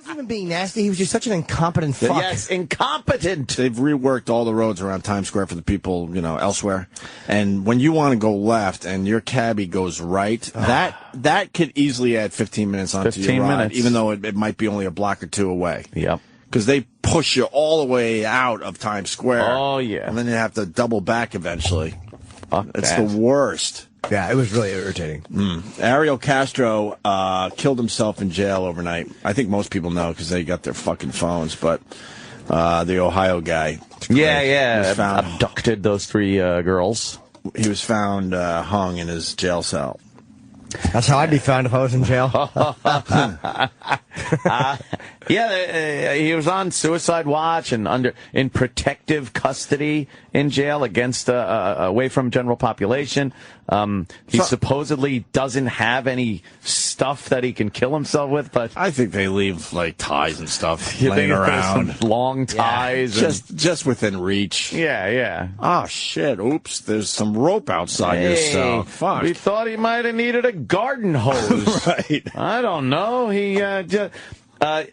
wasn't even being nasty. He was just such an incompetent fuck. Yes, incompetent. They've reworked all the roads around Times Square for the people, elsewhere. And when you want to go left and your cabbie goes right, that could easily add 15 minutes onto your ride, even though it might be only a block or two away. Yep. Because they push you all the way out of Times Square. Oh, yeah. And then you have to double back eventually. It's that. the worst. Yeah, it was really irritating. Ariel Castro killed himself in jail overnight. I think most people know because they got their fucking phones, but the Ohio guy. Abducted those 3 girls. He was found hung in his jail cell. That's how I'd be found if I was in jail. He was on suicide watch and in protective custody in jail against away from general population. He supposedly doesn't have any stuff that he can kill himself with, but I think they leave like ties and stuff you laying think around. Some long ties, just within reach. Yeah. Oh shit! Oops, there's some rope outside your cell. Fuck. We thought he might have needed a garden hose. Right. I don't know. He but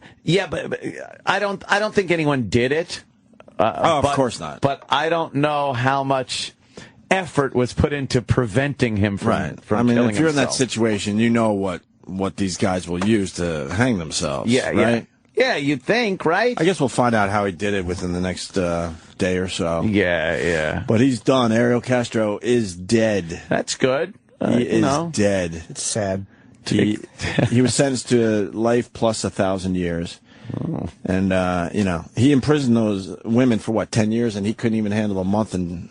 I don't think anyone did it. Of course not. But I don't know how much effort was put into preventing him from killing himself. If you're in that situation, you know what these guys will use to hang themselves. Right? Yeah, you'd think, right? I guess we'll find out how he did it within the next day or so. Yeah. But he's done. Ariel Castro is dead. That's good. He is dead. It's sad. He was sentenced to life plus 1,000 years. Oh. And, he imprisoned those women for, 10 years, and he couldn't even handle a month in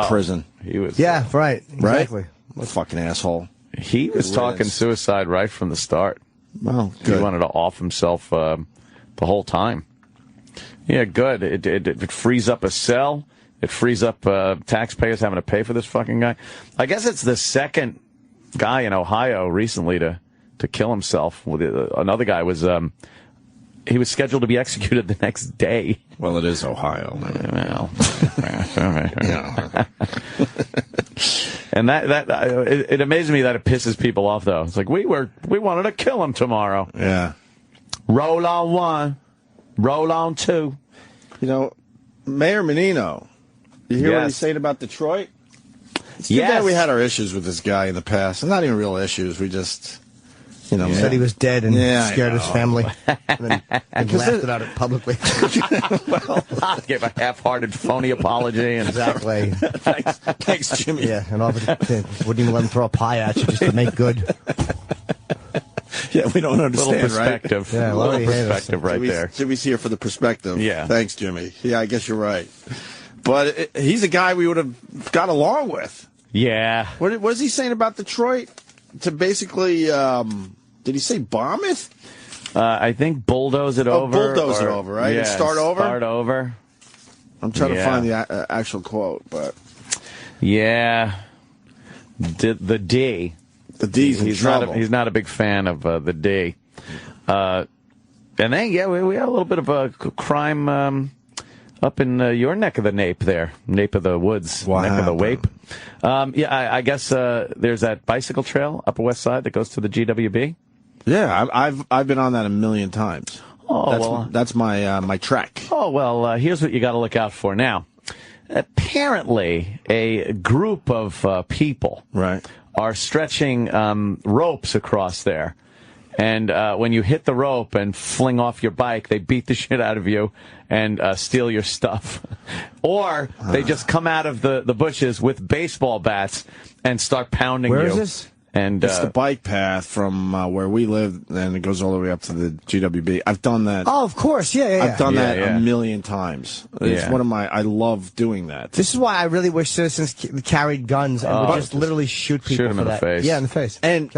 prison. He was. Yeah, right. Exactly. What a fucking asshole. He was talking suicide right from the start. Well, good. He wanted to off himself the whole time. Yeah, good. It frees up a cell. It frees up taxpayers having to pay for this fucking guy. I guess it's the second guy in Ohio recently to kill himself. Another guy was he was scheduled to be executed the next day. Well, it is Ohio. Well, and it amazes me that it pisses people off though. It's like we wanted to kill him tomorrow. Yeah. Roll on 1, roll on 2. Mayor Menino. You hear what he's saying about Detroit? It's too bad we had our issues with this guy in the past. And not even real issues. We just, said he was dead and scared his family. And then laughed about it publicly. Well, give a half-hearted, phony apology. And exactly. Thanks, Jimmy. Yeah, and wouldn't even let him throw a pie at you just to make good. Yeah, we don't understand, little perspective. Right? Yeah, a little perspective right there. Jimmy's here for the perspective. Yeah. Thanks, Jimmy. Yeah, I guess you're right. But he's a guy we would have got along with. Yeah. What was he saying about Detroit? To basically, did he say bomb it? I think bulldoze it over. Bulldoze it over, right? Yeah, and start over? Start over. I'm trying to find the actual quote, but... Yeah. The D. The D's in trouble. He's not a big fan of the D. And then, we had a little bit of a crime up in your neck of the nape there. Nape of the woods. Neck of the wape. I guess there's that bicycle trail, Upper West Side, that goes to the GWB. Yeah, I've been on that a million times. That's my trek. Oh, well, here's what you got to look out for now. Apparently, a group of people are stretching ropes across there. And when you hit the rope and fling off your bike, they beat the shit out of you and steal your stuff. Or they just come out of the bushes with baseball bats and start pounding you. Where is this? And it's the bike path from where we live, and it goes all the way up to the GWB. I've done that. Oh, of course. Yeah. I've done that a million times. It's one of I love doing that. This is why I really wish citizens carried guns and would just literally shoot people shoot them for in that. The face. Yeah, in the face. And,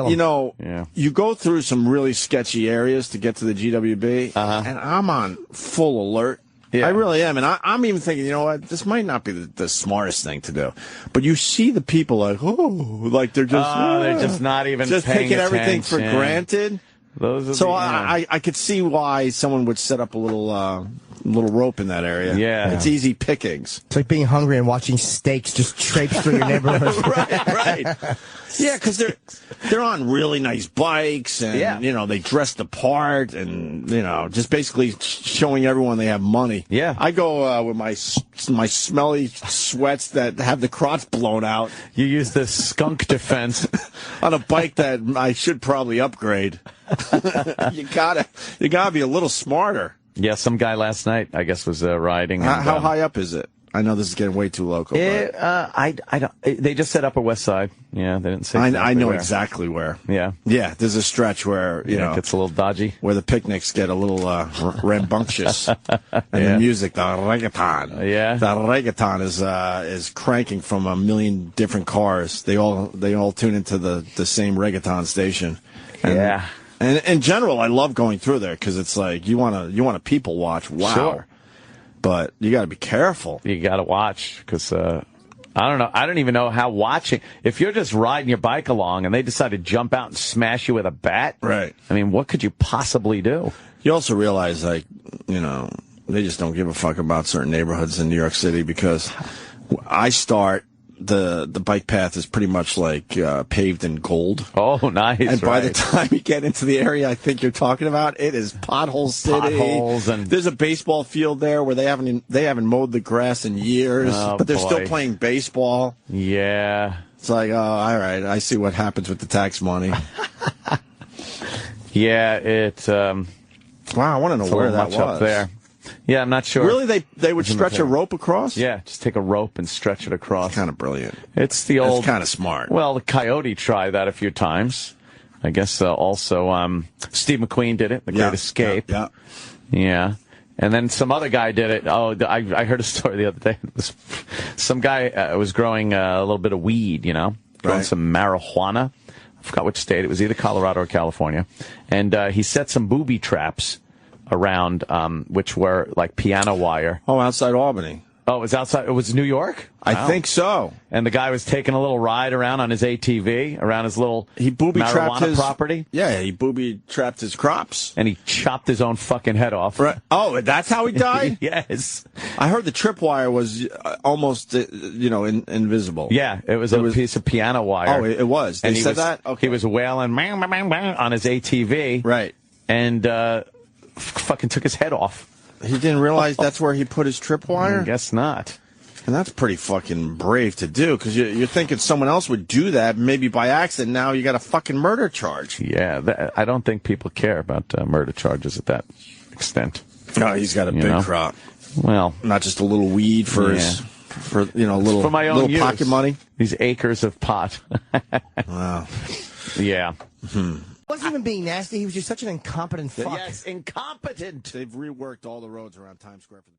you go through some really sketchy areas to get to the GWB, and I'm on full alert. Yeah. I really am. And I'm even thinking, you know what, this might not be the smartest thing to do. But you see the people like they're just not even just paying taking everything for attention. granted. I could see why someone would set up a little little rope in that area. Yeah. It's easy pickings. It's like being hungry and watching steaks just traipse through your neighborhood. Right. Yeah, because they're on really nice bikes, and they dress the part, and just basically showing everyone they have money. Yeah, I go with my smelly sweats that have the crotch blown out. You use the skunk defense on a bike that I should probably upgrade. You gotta be a little smarter. Yeah, some guy last night, I guess, was riding. How high up is it? I know this is getting way too local. I don't. They just set up a West Side. Yeah, they didn't say. I know exactly where. Yeah. There's a stretch where it gets a little dodgy, where the picnics get a little rambunctious, and the music, the reggaeton. The reggaeton is cranking from a million different cars. They all tune into the same reggaeton station. And, And in general, I love going through there because it's like you want to people watch. Wow. Sure. But you got to be careful. You got to watch because I don't know. I don't even know how watching. If you're just riding your bike along and they decide to jump out and smash you with a bat, right? I mean, what could you possibly do? You also realize, they just don't give a fuck about certain neighborhoods in New York City because the bike path is pretty much like paved in gold. Oh, nice. And by the time you get into the area I think you're talking about, it is pothole city. Potholes, and there's a baseball field there where they haven't mowed the grass in years, but they're still playing baseball. Yeah. It's like, oh, all right, I see what happens with the tax money. Wow, I want to know where that was. Up there. Yeah, I'm not sure. Really, they would stretch a rope across? Yeah, just take a rope and stretch it across. That's kind of brilliant. It's the old. It's kind of smart. Well, the Coyote tried that a few times. I guess also Steve McQueen did it, The Great Escape. Yeah. And then some other guy did it. Oh, I heard a story the other day. Some guy was growing a little bit of weed, growing some marijuana. I forgot which state. It was either Colorado or California. And he set some booby traps around, which were like piano wire. Oh, outside Albany. Oh, it was outside. It was New York? I think so. And the guy was taking a little ride around on his ATV around his little marijuana property. Yeah, he booby-trapped his crops. And he chopped his own fucking head off. Right. Oh, that's how he died? Yes. I heard the tripwire was almost, invisible. Yeah, it was a piece of piano wire. Oh, it was. They said that? Okay. He was wailing on his ATV. Right. And fucking took his head off. He didn't realize that's where he put his tripwire? I guess not. And that's pretty fucking brave to do, because you're thinking someone else would do that, maybe by accident. Now you got a fucking murder charge. Yeah, I don't think people care about murder charges at that extent. No, he's got a big crop. Well, not just a little weed for his, for my own use. Pocket money. These acres of pot. Wow. Yeah. He wasn't even being nasty. He was just such an incompetent fuck. Yes, incompetent. They've reworked all the roads around Times Square for the